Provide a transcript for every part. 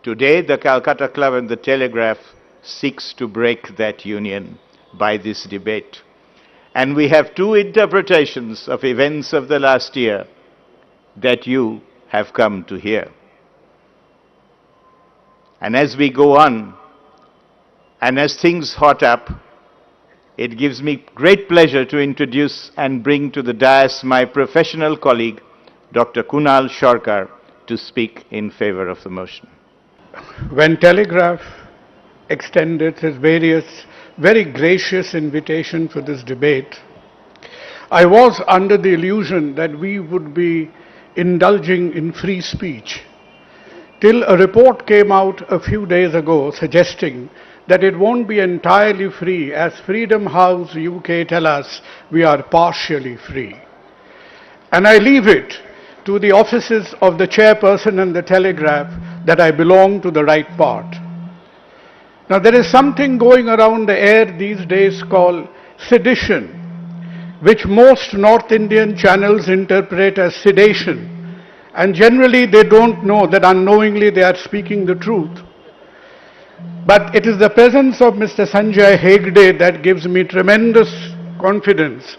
Today, the Calcutta Club and the Telegraph seeks to break that union by this debate. And we have two interpretations of events of the last year that you have come to hear. And as we go on, and as things hot up, it gives me great pleasure to introduce and bring to the dais my professional colleague, Dr. Kunal Sarkar, to speak in favor of the motion. When Telegraph extended his very gracious invitation for this debate, I was under the illusion that we would be indulging in free speech, till a report came out a few days ago suggesting that it won't be entirely free, as Freedom House UK tell us we are partially free. And I leave it to the offices of the chairperson and the Telegraph that I belong to the right part. Now there is something going around the air these days called sedition, which most North Indian channels interpret as sedation, and generally they don't know that unknowingly they are speaking the truth. But it is the presence of Mr. Sanjay Hegde that gives me tremendous confidence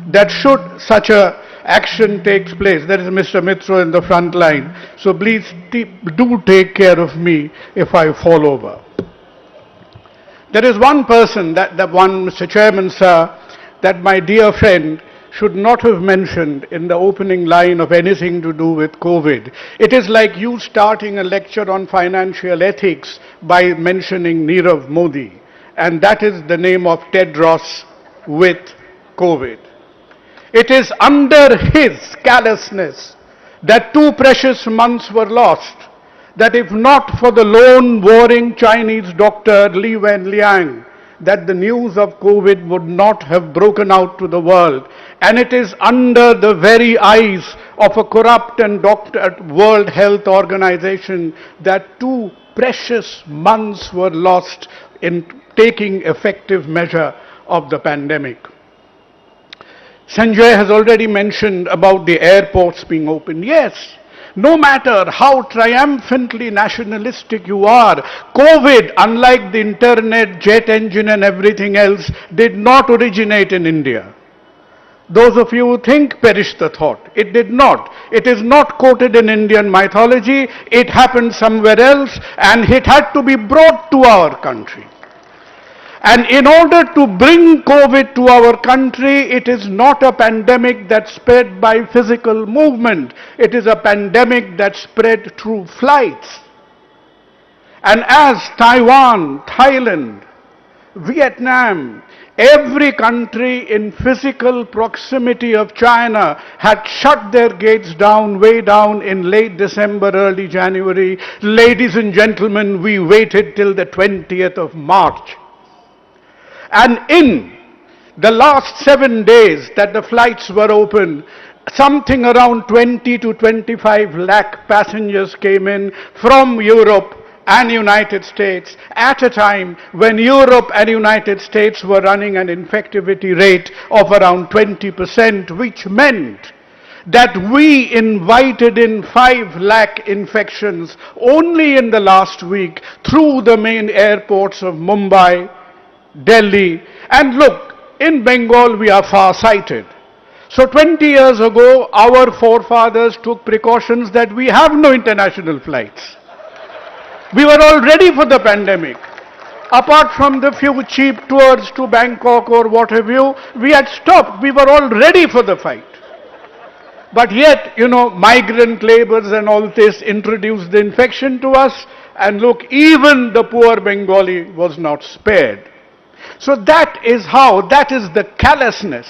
that should such a action takes place. There is Mr. Mitra in the front line, so please do take care of me if I fall over. There is one person, Mr. Chairman, sir, that my dear friend should not have mentioned in the opening line of anything to do with COVID. It is like you starting a lecture on financial ethics by mentioning Nirav Modi, and that is the name of Tedros with COVID. It is under his callousness that 2 precious months were lost, that if not for the lone warring Chinese doctor Li Wenliang, that the news of COVID would not have broken out to the world. And it is under the very eyes of a corrupt and World Health Organization that 2 precious months were lost in taking effective measure of the pandemic. Sanjay has already mentioned about the airports being open. Yes, no matter how triumphantly nationalistic you are, COVID, unlike the internet, jet engine and everything else, did not originate in India. Those of you who think, perish the thought. It did not. It is not quoted in Indian mythology. It happened somewhere else and it had to be brought to our country. And in order to bring COVID to our country, it is not a pandemic that spread by physical movement. It is a pandemic that spread through flights. And as Taiwan, Thailand, Vietnam, every country in physical proximity of China had shut their gates down, way down in late December, early January. Ladies and gentlemen, we waited till the 20th of March. And in the last 7 days that the flights were open, something around 20 to 25 lakh passengers came in from Europe and United States at a time when Europe and United States were running an infectivity rate of around 20%, which meant that we invited in 5 lakh infections only in the last week through the main airports of Mumbai, Delhi. And look, in Bengal we are far-sighted. So 20 years ago, our forefathers took precautions that we have no international flights. We were all ready for the pandemic. Apart from the few cheap tours to Bangkok or what have you, we had stopped. We were all ready for the fight. But yet, migrant labors and all this introduced the infection to us. And look, even the poor Bengali was not spared. So that is the callousness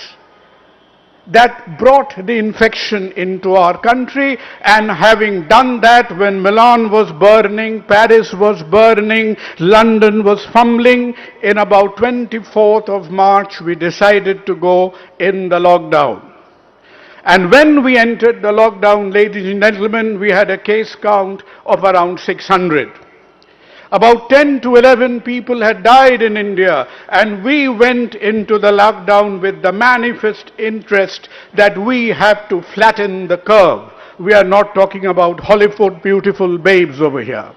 that brought the infection into our country. And having done that, when Milan was burning, Paris was burning, London was fumbling, in about 24th of March, we decided to go in the lockdown. And when we entered the lockdown, ladies and gentlemen, we had a case count of around 600. About 10 to 11 people had died in India, and we went into the lockdown with the manifest interest that we have to flatten the curve. We are not talking about Hollywood beautiful babes over here.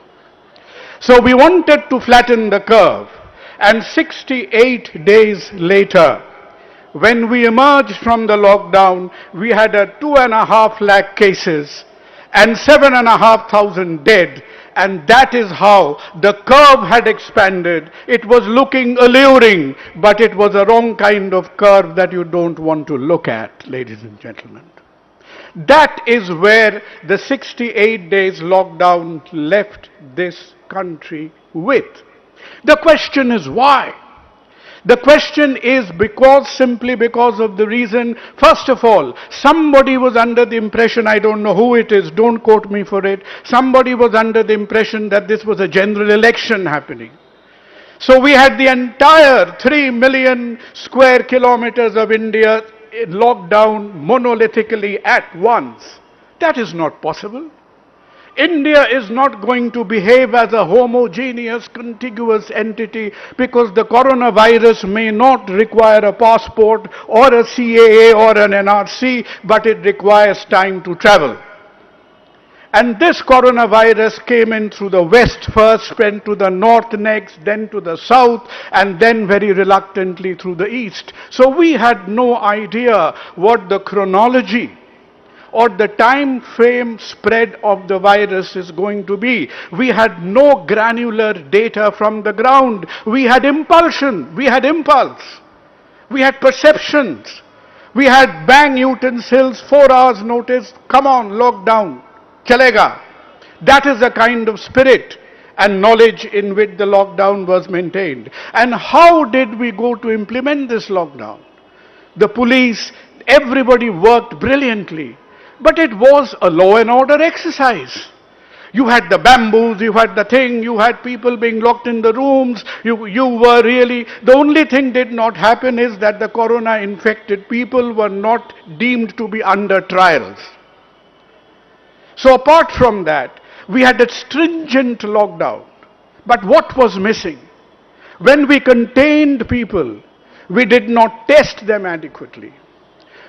So we wanted to flatten the curve. And 68 days later, when we emerged from the lockdown, we had a 2.5 lakh cases and 7,500 dead. And that is how the curve had expanded. It was looking alluring, but it was a wrong kind of curve that you don't want to look at, ladies and gentlemen. That is where the 68 days lockdown left this country with. The question is why? The question is simply because of the reason, first of all, somebody was under the impression, I don't know who it is, don't quote me for it, somebody was under the impression that this was a general election happening. So we had the entire 3 million square kilometers of India locked down monolithically at once. That is not possible. India is not going to behave as a homogeneous, contiguous entity because the coronavirus may not require a passport or a CAA or an NRC, but it requires time to travel. And this coronavirus came in through the west first, went to the north next, then to the south, and then very reluctantly through the east. So we had no idea what the chronology or the time frame spread of the virus is going to be. We had no granular data from the ground. We had impulsion, we had impulse, we had perceptions, we had bang utensils, 4 hours notice, come on, lockdown, chalega. That is the kind of spirit and knowledge in which the lockdown was maintained. And how did we go to implement this lockdown? The police, everybody worked brilliantly. But it was a law and order exercise. You had the bamboos, you had the thing, you had people being locked in the rooms, you were really, the only thing did not happen is that the corona infected people were not deemed to be under trials. So apart from that, we had a stringent lockdown. But what was missing? When we contained people, we did not test them adequately.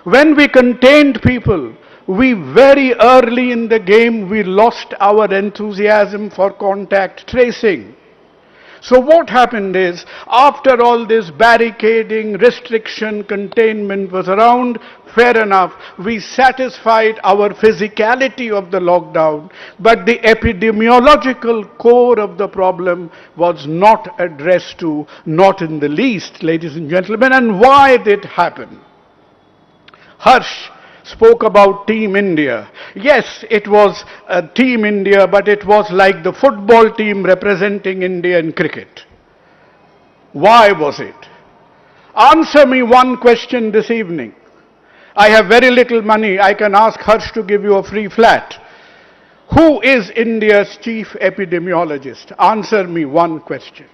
When we contained people, we very early in the game, we lost our enthusiasm for contact tracing. So what happened is, after all this barricading, restriction, containment was around, fair enough, we satisfied our physicality of the lockdown, but the epidemiological core of the problem was not addressed to, not in the least, ladies and gentlemen. And why did it happen? Harsh spoke about Team India. Yes, it was Team India, but it was like the football team representing India in cricket. Why was it? Answer me one question this evening. I have very little money. I can ask Harsh to give you a free flat. Who is India's chief epidemiologist? Answer me one question.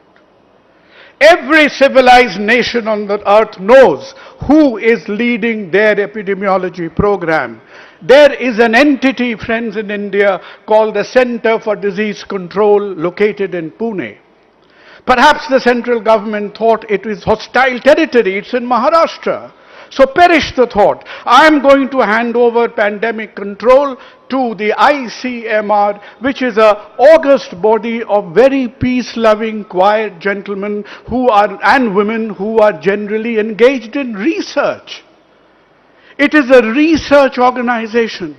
Every civilized nation on the earth knows who is leading their epidemiology program. There is an entity, friends, in India called the Center for Disease Control, located in Pune. Perhaps the central government thought it was hostile territory, it's in Maharashtra. So perish the thought. I am going to hand over pandemic control to the ICMR, which is an august body of very peace-loving, quiet gentlemen and women who are generally engaged in research. It is a research organization.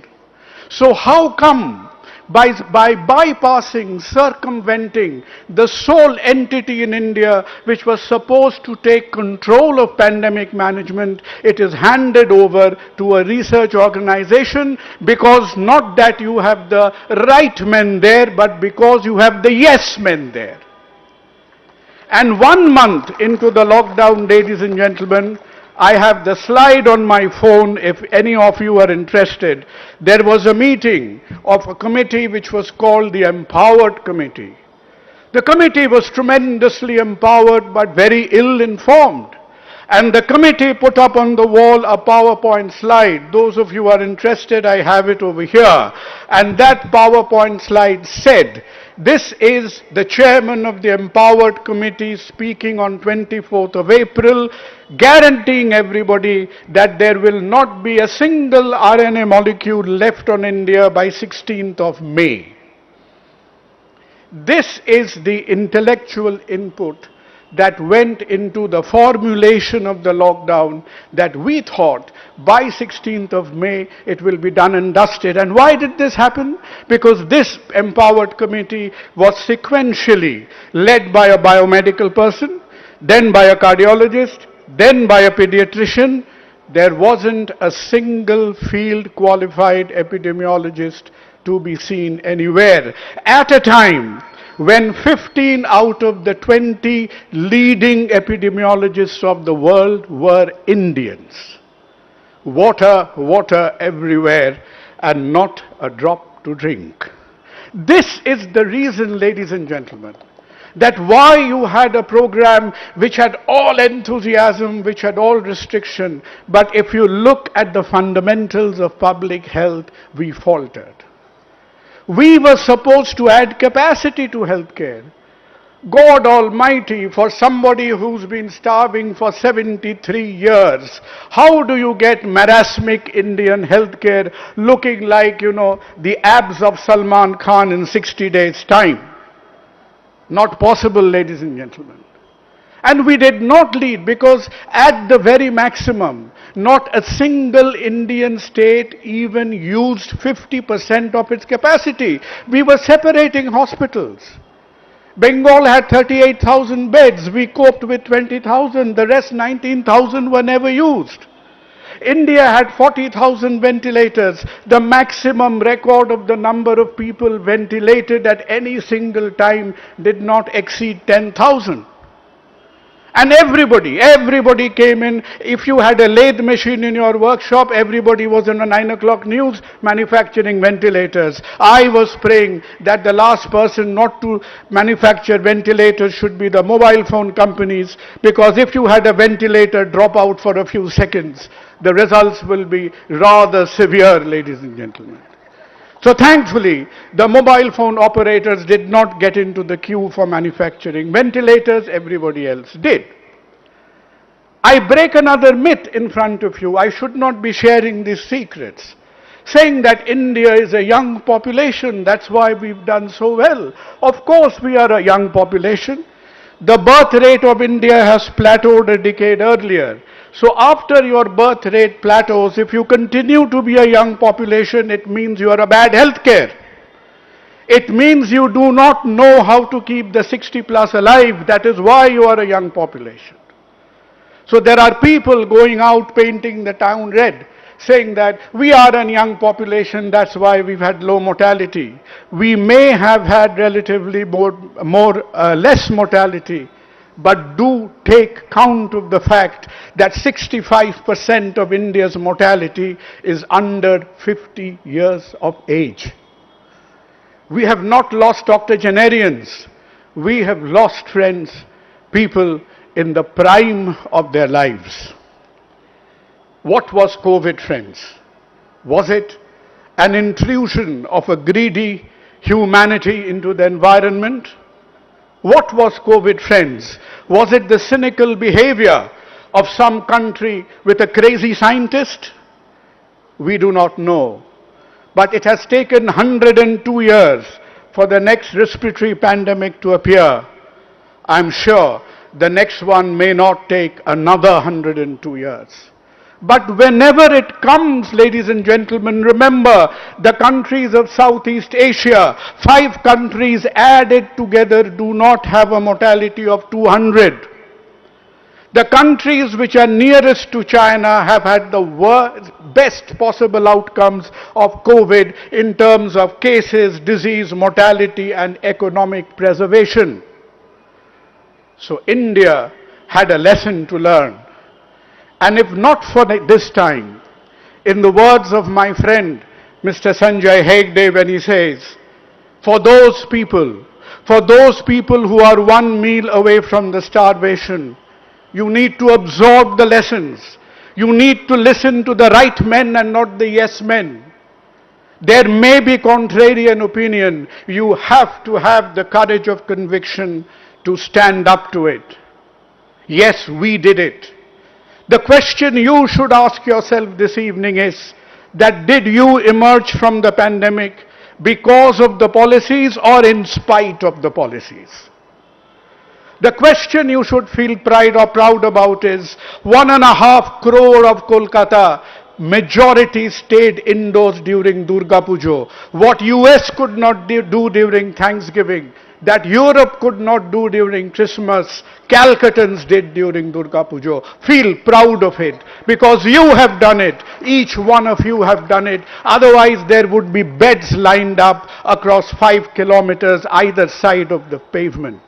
So how come by bypassing, circumventing the sole entity in India which was supposed to take control of pandemic management, it is handed over to a research organization? Because not that you have the right men there, but because you have the yes men there. And 1 month into the lockdown, ladies and gentlemen, I have the slide on my phone if any of you are interested. There was a meeting of a committee which was called the Empowered Committee. The committee was tremendously empowered but very ill-informed. And the committee put up on the wall a PowerPoint slide. Those of you who are interested, I have it over here. And that PowerPoint slide said, this is the chairman of the Empowered Committee speaking on 24th of April, guaranteeing everybody that there will not be a single RNA molecule left on India by 16th of May. This is the intellectual input that went into the formulation of the lockdown, that we thought by 16th of May it will be done and dusted. And why did this happen? Because this empowered committee was sequentially led by a biomedical person, then by a cardiologist, then by a pediatrician. There wasn't a single field qualified epidemiologist to be seen anywhere at a time when 15 out of the 20 leading epidemiologists of the world were Indians. Water, water everywhere, and not a drop to drink. This is the reason, ladies and gentlemen, that why you had a program which had all enthusiasm, which had all restriction, but if you look at the fundamentals of public health, we faltered. We were supposed to add capacity to healthcare. God Almighty, for somebody who's been starving for 73 years, how do you get marasmic Indian healthcare looking like, the abs of Salman Khan in 60 days' time? Not possible, ladies and gentlemen. And we did not lead because at the very maximum, not a single Indian state even used 50% of its capacity. We were separating hospitals. Bengal had 38,000 beds. We coped with 20,000. The rest 19,000 were never used. India had 40,000 ventilators. The maximum record of the number of people ventilated at any single time did not exceed 10,000. And everybody came in. If you had a lathe machine in your workshop, everybody was on a 9 o'clock news manufacturing ventilators. I was praying that the last person not to manufacture ventilators should be the mobile phone companies, because if you had a ventilator drop out for a few seconds, the results will be rather severe, ladies and gentlemen. So thankfully, the mobile phone operators did not get into the queue for manufacturing ventilators, everybody else did. I break another myth in front of you. I should not be sharing these secrets, saying that India is a young population, that's why we've done so well. Of course we are a young population. The birth rate of India has plateaued a decade earlier. So after your birth rate plateaus, if you continue to be a young population, it means you are a bad healthcare. It means you do not know how to keep the 60 plus alive. That is why you are a young population. So there are people going out painting the town red, saying that we are a young population, that's why we've had low mortality. We may have had relatively less mortality, but do take count of the fact that 65% of India's mortality is under 50 years of age. We have not lost octogenarians. We have lost, friends, people in the prime of their lives. What was COVID, friends? Was it an intrusion of a greedy humanity into the environment? What was COVID, friends? Was it the cynical behavior of some country with a crazy scientist? We do not know. But it has taken 102 years for the next respiratory pandemic to appear. I'm sure the next one may not take another 102 years. But whenever it comes, ladies and gentlemen, remember the countries of Southeast Asia, 5 countries added together do not have a mortality of 200. The countries which are nearest to China have had the best possible outcomes of COVID in terms of cases, disease, mortality, and economic preservation. So India had a lesson to learn. And if not for this time, in the words of my friend, Mr. Sanjay Hegde, when he says, for those people who are one meal away from the starvation, you need to absorb the lessons. You need to listen to the right men and not the yes men. There may be contrarian opinion. You have to have the courage of conviction to stand up to it. Yes, we did it. The question you should ask yourself this evening is that did you emerge from the pandemic because of the policies or in spite of the policies. The question you should feel pride or proud about is 1.5 crore of Kolkata majority stayed indoors during Durga Puja. What US could not do during Thanksgiving, that Europe could not do during Christmas, Calcuttans did during Durga Puja. Feel proud of it because you have done it. Each one of you have done it. Otherwise there would be beds lined up across 5 kilometers either side of the pavement.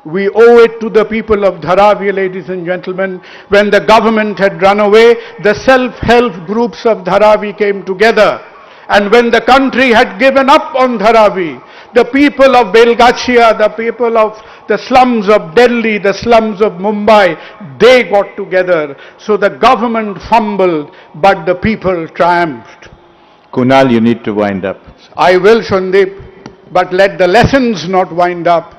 We owe it to the people of Dharavi, ladies and gentlemen. When the government had run away, the self-help groups of Dharavi came together. And when the country had given up on Dharavi, the people of Belgachia, the people of the slums of Delhi, the slums of Mumbai, they got together. So the government fumbled, but the people triumphed. Kunal, you need to wind up. I will, Shandip, but let the lessons not wind up,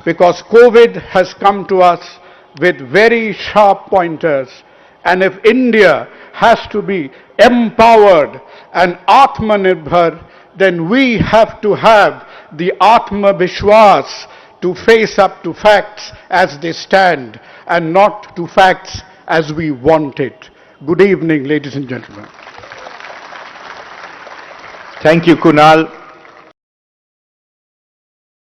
because COVID has come to us with very sharp pointers. And if India has to be empowered and Atmanirbhar, then we have to have the Atma Vishwas to face up to facts as they stand and not to facts as we want it. Good evening, ladies and gentlemen. Thank you, Kunal.